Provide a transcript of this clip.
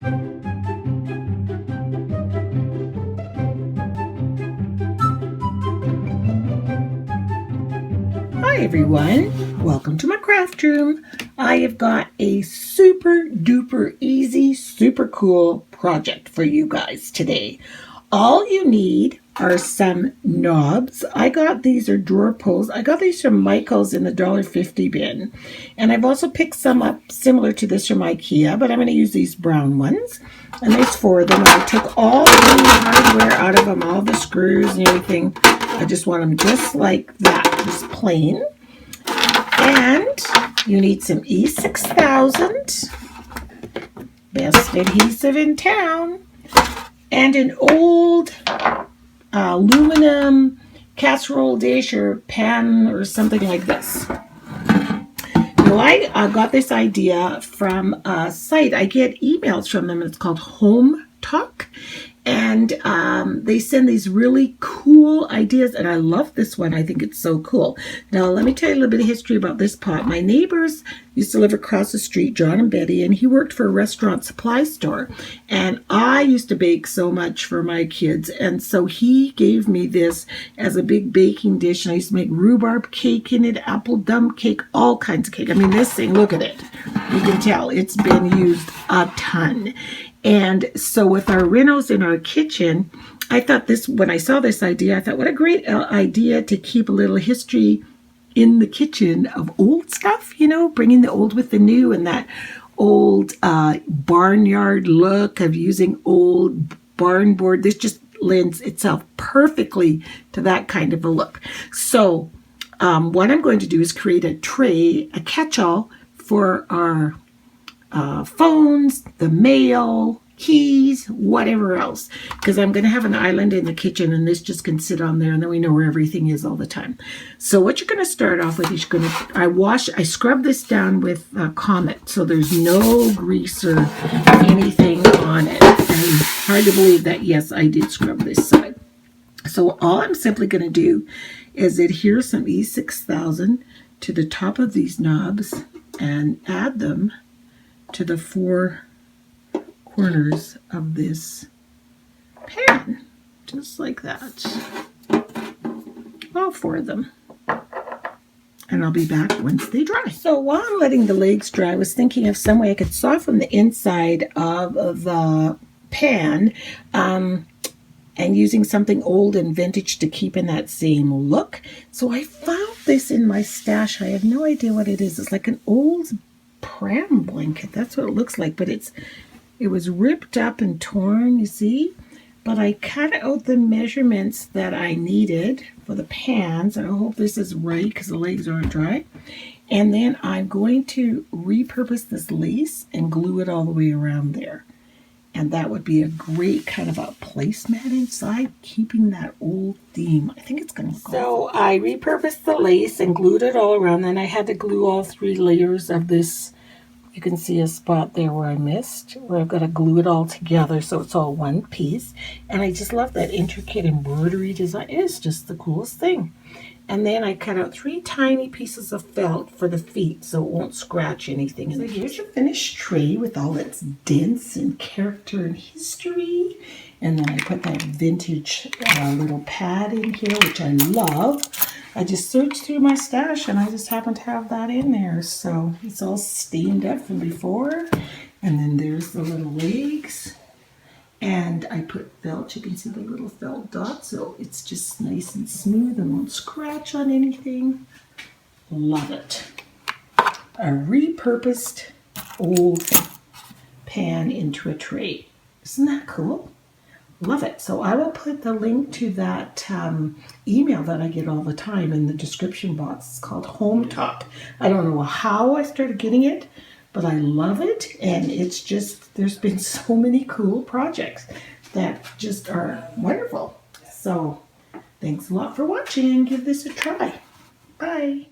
Hi everyone, welcome to my craft room. I have got a super duper easy, super cool project for you guys today. All you need are some knobs. I got these are drawer pulls. I got these from Michael's in the $1.50 bin. And I've also picked some up similar to this from IKEA, but I'm going to use these brown ones. And there's 4 of them. I took all the hardware out of them, all the screws and everything. I just want them just like that, just plain. And you need some E6000, best adhesive in town, and an old aluminum casserole dish or pan or something like this. Now I got this idea from a site. I get emails from them. It's called Home Talk. And they send these really cool ideas, and I love this one. I think it's so cool. Now, let me tell you a little bit of history about this pot. My neighbors used to live across the street, John and Betty, and he worked for a restaurant supply store. And I used to bake so much for my kids, and so he gave me this as a big baking dish. And I used to make rhubarb cake in it, apple dump cake, all kinds of cake. I mean, this thing, look at it. You can tell it's been used a ton. And so with our renos in our kitchen, I thought this, when I saw this idea, I thought, what a great idea to keep a little history in the kitchen of old stuff, you know, bringing the old with the new and that old barnyard look of using old barn board. This just lends itself perfectly to that kind of a look. So what I'm going to do is create a tray, a catch-all for our phones, the mail, keys, whatever else, because I'm going to have an island in the kitchen and this just can sit on there and then we know where everything is all the time. So what you're going to start off with is you're going to, I scrub this down with Comet so there's no grease or anything on it. And hard to believe that, yes, I did scrub this side. So all I'm simply going to do is adhere some E6000 to the top of these knobs and add them to the 4 corners of this pan, just like that. All 4 of them. And I'll be back once they dry. So while I'm letting the legs dry, I was thinking of some way I could soften the inside of the pan and using something old and vintage to keep in that same look. So I found this in my stash. I have no idea what it is. It's like an old pram blanket. That's what it looks like, but it was ripped up and torn, you see, but I cut out the measurements that I needed for the pans. I hope this is right because the legs aren't dry. And then I'm going to repurpose this lace and glue it all the way around there. And that would be a great kind of a placemat inside, keeping that old theme. I think it's going to look So awesome. I repurposed the lace and glued it all around. Then I had to glue all 3 layers of this. You can see a spot there where I missed, where I've got to glue it all together so it's all one piece. And I just love that intricate embroidery design. It's just the coolest thing. And then I cut out 3 tiny pieces of felt for the feet so it won't scratch anything. So here's your finished tray with all its dents and character and history. And then I put that vintage little pad in here, which I love. I just searched through my stash and I just happen to have that in there. So it's all stained up from before. And then there's the little legs. And I put felt, you can see the little felt dots, so it's just nice and smooth and won't scratch on anything. Love it. A repurposed old pan into a tray. Isn't that cool? Love it. So I will put the link to that email that I get all the time in the description box. It's called Home Talk. I don't know how I started getting it, but I love it, and it's just, there's been so many cool projects that just are wonderful. So thanks a lot for watching and give this a try. Bye.